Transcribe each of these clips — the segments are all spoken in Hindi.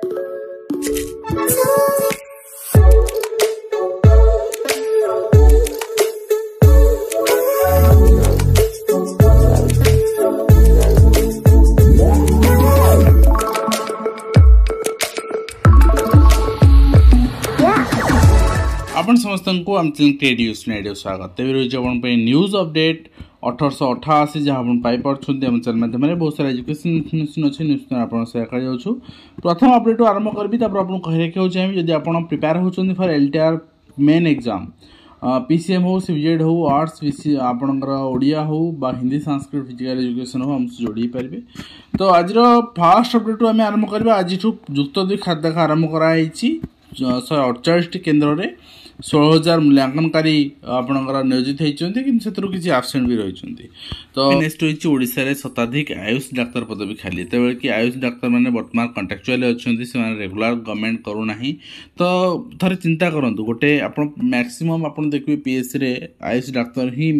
आपण समस्त को आम टेडियो स्वागत तेज रही है न्यूज अपडेट 1888 जहाँ आप पाइपुंट आम चैनल माध्यम बहुत सारा एजुकेशन इनफर्मेशन अच्छी न्यूज आप जाऊँ प्रथम अपडेट आरंभ करी आपको कही रखा चाहिए जब आप प्रिपेयर होती for LTR main exam PCM हो CBZ हो आर्ट्स आपणकर ओडिया हो बा हिंदी संस्कृत फिजिकल एजुकेशन हो हमसे जोड़ी पारे। तो आज फास्ट अपडेट आम आरंभ करवा आज जुक्त 2 खाद्य आरंभ कराई 148 केन्द्र में 16,000 मूल्यांकनकारी आपणकर नियोजित होती कि किसी आबसेंट भी रही। तो नेक्स्ट होती ओडिशा रे शताधिक आयुष डाक्तर पदवी खाली तेज कि आयुष डाक्तर मैंने बर्तमान कंट्राक्चुअल अच्छा से रेगुलर गवर्नमेंट करूना। तो थे चिंता करूँ गोटे आप मैक्सिमम आप देखिए PSC रे आयुष डाक्तर ही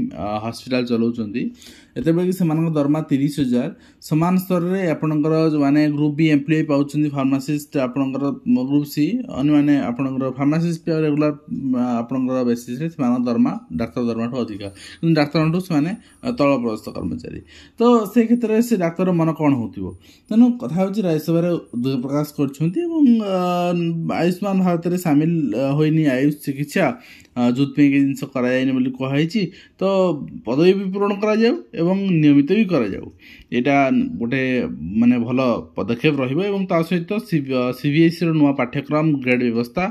हॉस्पिटल चलाउछंती एतेबेले कि सेमानक दरमा 30,000 समान स्तर रे आपणकर जो माने ग्रुप बी एम्प्लॉय पाउछंती फार्मासिस्ट आपणकर ग्रुप सी अन्य माने आपणकर फार्मासिस्ट रेगुलर आपणकर बेसिस रे सेमानक दरमा डाक्तर दरमा ठो अधिक किंतु डाक्तर ठो से तल पदस्थ कर्मचारी। तो से क्षेत्र में से डाक्तर मन कौन हो तेणु कथा हूँ राज्यसभा उद्वेग प्रकाश कर आयुष्मान भारत में सामिल होनी आयुष चिकित्सा जोथि जिनस कराई तो पदवी भी पूरण करा नियमित भी करा यहाँ गोटे माने भल पदक्षेप रहा सहित CBSE नुआ पाठ्यक्रम ग्रेड व्यवस्था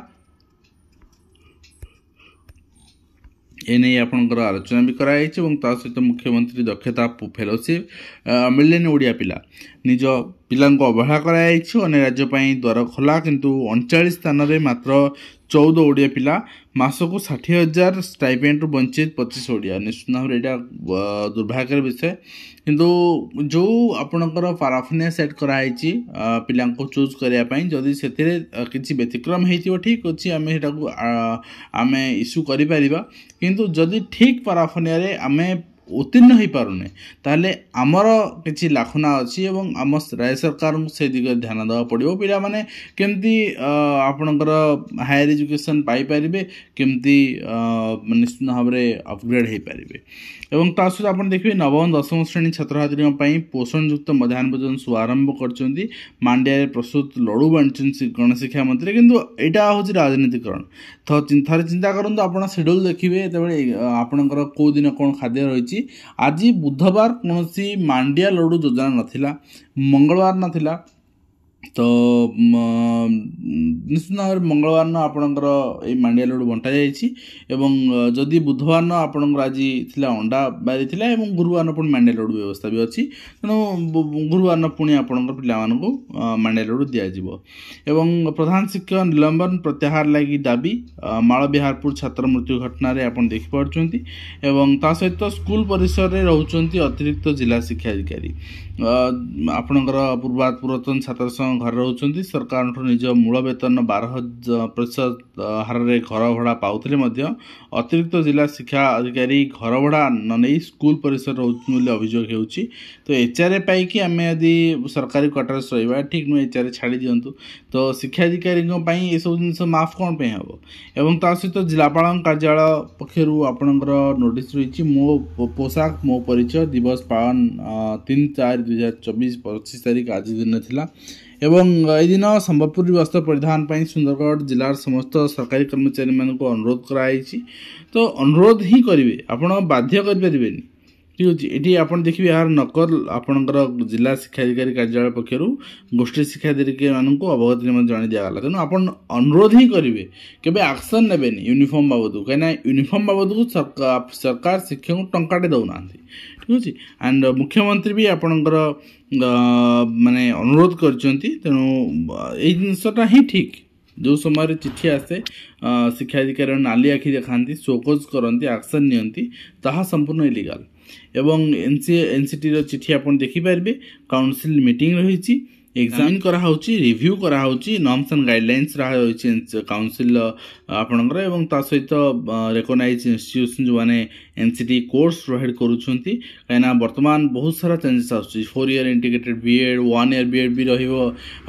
एने आपंकर आलोचना भी कराई सहित मुख्यमंत्री दक्षता फेलोशिप मिलेनि ओडिया पिला निज पिला अवहेला कराई अन्य राज्य द्वार खोला किंतु 39 स्थान में मात्र 14 ओडिया पिला मासक 60,000 स्टाइपेंड वंचित 25 ओडिया निश्चित भाव यहाँ दुर्भाग्यर विषय किंतु जो आपणकर पाराफिनिया सेट कराई पिला चूज करने जदि से किसी व्यतिक्रम हो ठीक अच्छे आम आम इश्यू किंतु जदि ठीक पाराफिनिया आम उत्तीर्ण हो पारुने ताले आमर किसी लाखना अच्छी एवं आम राज्य सरकार से दिग ध्यान देवा पड़ो पिला माने केमती आपणकर हायर एजुकेशन पाई पारिबे केमती निश्चित भाव में अपग्रेड हो पारे एवं ता सहित आप देखिए नवम दशम श्रेणी छात्र छात्री पोषण युक्त मध्याह्न भोजन शुभारंभ कर मांडिया प्रस्तुत लड़ू बांटन गणशिक्षा मंत्री किंतु यहाँ हूँ राजनीतिकरण तो थे चिंता करूँ आप शेड्यूल देखिए आपणकर कौ दिन कौन खाद्य रही आज बुधवार कौन मांडिया लड्डू योजना नाथिला मंगलवार नाथिला तो निश्चित भाव मंगलवार न आपणकर ये मांडिया लड्डू बंटा जाइए जदि बुधवार न आपणकर आज थिला अंडा बारी थिला एवं गुरुवार न पुणी मांडिया लड्डू व्यवस्था भी अच्छी तेणु गुरुवार न पुणी आपणकर पिलामानकु मांडिया लड्डू दियाजिवो एवं प्रधान शिक्षक निलंबन प्रत्याहार लगी दाबी माल बिहारपुर छात्र मृत्यु घटना रे आपण देखि पारछंती एवं ता सहित स्कूल परिसर रे रहउछंती अतिरिक्त जिला शिक्षा अधिकारी आपणकर पूर्वतन छात्र संघ घर रोचंती सरकार निज मूल वेतन 12% हार रे घर भड़ा पाउथिले अतिरिक्त जिला शिक्षा अधिकारी घर भड़ा न नहीं स्कूल परिसर रोचे अभियोग होउची। तो HRA पाई आम यदि सरकारी क्वार्टर्स रहा ठीक नुह HRA छाड़ी दिंतु तो शिक्षा अधिकारी ये सब जिन माफ कौन पे हम एवं ता सहित जिलापाल कार्यालय पक्षर आपणकर नोटिस रही मो पोशाक मो परिचय दिवस पालन 3/4/2024 25 तारीख आज दिन थिला एवं दिन संबलपुर वस्त्र परिधान पर सुंदरगढ़ जिलार समस्त सरकारी कर्मचारी मान अनुरोध कराई। तो अनुरोध ही करेंगे आपण बाध्य करें ठीक अच्छे ये आप देखिए यार नकल आपणकर जिला शिक्षा अधिकारी कार्यालय पक्षर गोष्ठी शिक्षा अधिकारी मानक अवगत जन दिगला तेणु आप अनुरोध ही करेंगे केबे एक्शन ने यूनिफॉर्म बाबद कहीं यूनिफॉर्म बाबद को सरकार शिक्षक टंकाटे दौना ठीक अच्छे एंड मुख्यमंत्री भी आपणकर माने अनुरोध करचंती तेणु ये जिनसटा ही ठीक जो समय चिठी आसे शिक्षा अधिकारी नाली आखि देखाती शोकज करती एक्शन नियंती ताहा संपूर्ण इलीगल एवं NCT चिठी आप देखिपारे काउंसिल मीटिंग रही एग्जामिन कराहोची रिव्यू कराहोची नॉर्म्स एंड गाइडलाइंस रही काउंसिल आपणकर एवं ता सहित रेकग्नाइज इंस्टीट्यूशन जो माने एनसीटी कोर्स प्रोवाइड करूछंती कहिना वर्तमान बहुत सारा चेंजेस आछी 4 year integrated BEd 1 year BEd भी रहिबो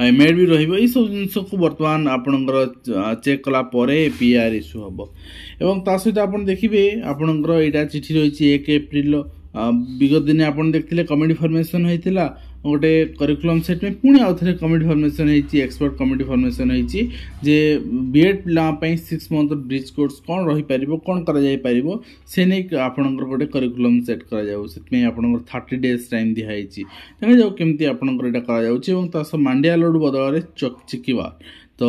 एमएड भी रहिबो ई सब जिंस को वर्तमान आपणकर चेक कला परे पीआर इशू हबो एवं ता सहित आपण देखिबे आपणकर एटा चिठी रहिछि 1 एप्रिल विगत दिन आपण देखथिले कमिटी फॉर्मेशन होइतिला गोटे करिकुलम सेट में पुणी आउ थे कमिटी फॉर्मेशन होइछि एक्सपर्ट कमिटी फॉर्मेशन होइछि जे बीएड पिला पई 6 मंथ ब्रिज कोर्स कोन रही परिबो कोन करा जाय परिबो से नै आपणकर गोटे करिकुलम सेट करा जाउ सेट में आपणकर 30 डेज टाइम दिया होइछि तने जो केमती आपणकर एटा करा जाउछि एवं तास मांडिया लोड बदल रे चिकिवा तो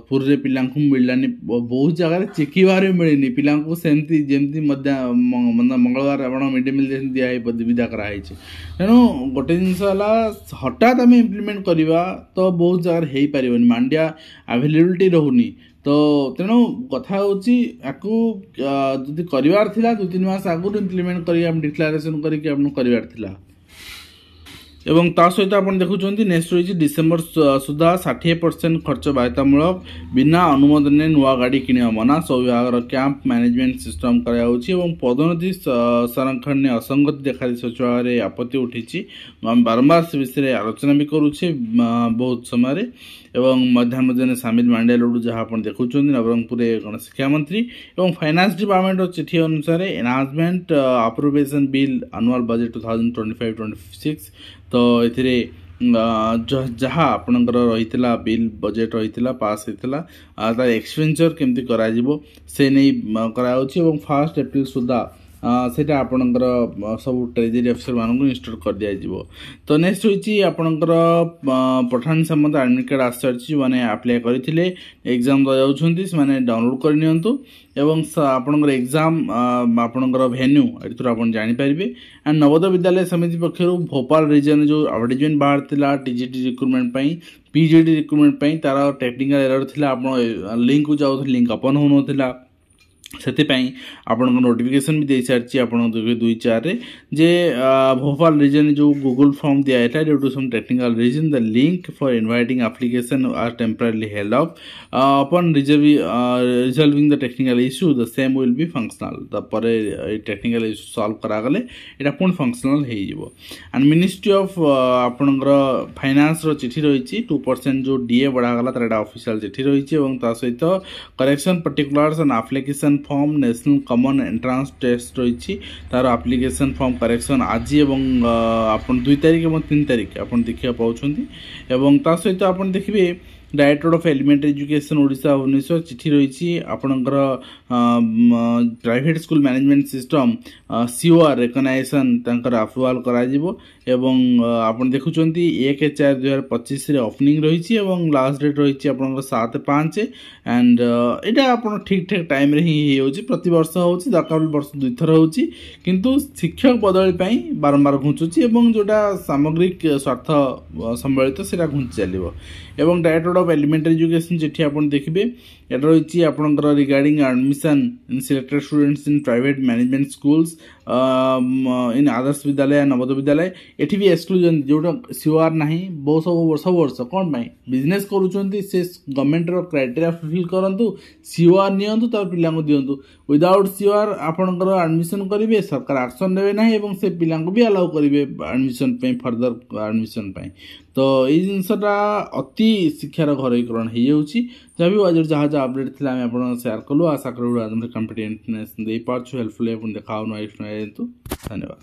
पूरे पिला मिललानी बहुत जगह चिकिबार मिलनी पिला सेमती जमती मंगलवार आप मिड डे मिल दिया विदा कराई तेणु गोटे जिनस हठात आम इम्प्लीमेंट करवा तो बहुत जगह हो पार मांडिया अवेलेबिलिटी रोनी तो तेणु कथा होदी करार 2-3 मास आगुरी इम्प्लीमेंट कर डिक्लारेसन कर एवं ता सहित आप देखुं नेक्स्ट रही डिसेम्बर सुधा 60% खर्च बाध्यतामूलक बिना अनुमोदन नुआ गाड़ी किणवा मना सब विभाग कैंप मैनेजमेंट सिस्टम करायाउछि एवं पदोन्नति संरक्षण ने असंगति देखा सचिवालय आपत्ति उठी आम बारंबार से विषय आलोचना भी करुचे बहुत समय एवं मध्याह्न भोजन सामिल मांडिया लड्डू जहाँ आप देखुं नवरंगपुर गणशिक्षा मंत्री एवं फाइनान्स डिपार्टमेंट चिठी अनुसार enhancement appropriation bill annual budget 2025-26 तो एथिरे जहाँ आपणकर रही बिल बजेट रही पास होता तार एक्सपेंचर केमती करा से नहीं कराउछि एवं 1 एप्रिल सुधा सेटा आपणकर सब ट्रेजरी अफिसर मानक इंस्टॉल कर दिया जिवो तो नेक्स्ट होइछि आपणकर पठान संबंध एडमिट कार्ड आसारछि माने अप्लाई करिथिले एग्जाम द जाउछन्ति से माने डाउनलोड कर नियंतु एवं आपणकर एग्जाम आपणकर वेन्यू एथुर आपण जानि परिबे एंड नवोदय विद्यालय समिति पक्षरु भोपाल रीजन जो एडवर्टाइजमेंट बाहर थिला टीजीटी रिक्रूटमेंट पई पीजीटी रिक्रूटमेंट पई तार टेक्निकल एरर थिला आपण लिंक को जाउ लिंक ओपन हो नथिला सेतिपाई आपण नोटिफिकेशन भी दे सारी आप 2-4 जे भोपाल रीजन जो गूगल फॉर्म दिया है due to some technical reason the link for inviting application are temporarily held up upon resolving the technical issue the same will be functional तापर टेक्निकल इश्यू सॉल्व करागले एटा पुण फंक्शनल हो जिवो एंड मिनिस्ट्री ऑफ आपणकर फाइनेंस रो चिठी रही 2% जो डीए बढ़ा गला तार ऑफिशियल चिठी रही एवं ता सहित correction particulars and application form national common entrance test रही तार एप्लिकेशन फॉर्म करेक्शन आज एवं आपण 2 तारिख और 3 तारिख आप देखा पाँच एवं ता सहित आप देखिए director of elementary education Odisha Bhubaneswar चिठी रही आपणकर private school management system C O R recognisation तांकर अप्रूवल कराजिवो एवं आपण देखुं 1/4/2025 रे ओपनिंग रही एवं लास्ट डेट रही आपणकर 7/5 एंड एटा आपण ठीक ठाक टाइम रे ही होची प्रति वर्ष होची दरकार वर्ष 2 थर होची किंतु शिक्षक बदली पई बारंबार घुंचुची एवं जोटा सामग्रिक स्वार्थ संबलित सेटा घुंची चलिवो एवं डायरेक्टर ऑफ एलिमेंटरी एजुकेशन चिठी आप देखिए एटा रही आपणकर regarding admission in selected students in private management schools in Adarsh Vidyalaya Navodaya विद्यालय एठी भी एक्सक्लूजन जोटा सीओआर नाही सब वर्ष कौन पाई बिजनेस करूछंती से गवर्नमेंट रो क्राइटेरिया फुलफिल करंतु सीओआर नियंतु तार पिला को दियंतु विदाउट सीओआर आपणकर एडमिशन करिवे सरकार एक्शन नेबे नाही एवं से पिला को भी अलाउ करिवे एडमिशन पे फर्दर एडमिशन पे तो ये जिनसटा अति शिक्षार घरोईकरण हो जाऊँगी जहाँ भी आज जहाँ जहाँ अपडेट थी आम आप शेयर कलु आशा करूँ आज कम्पिटेंटनेस दे पार्छु हेल्पफुल देखा धन्यवाद।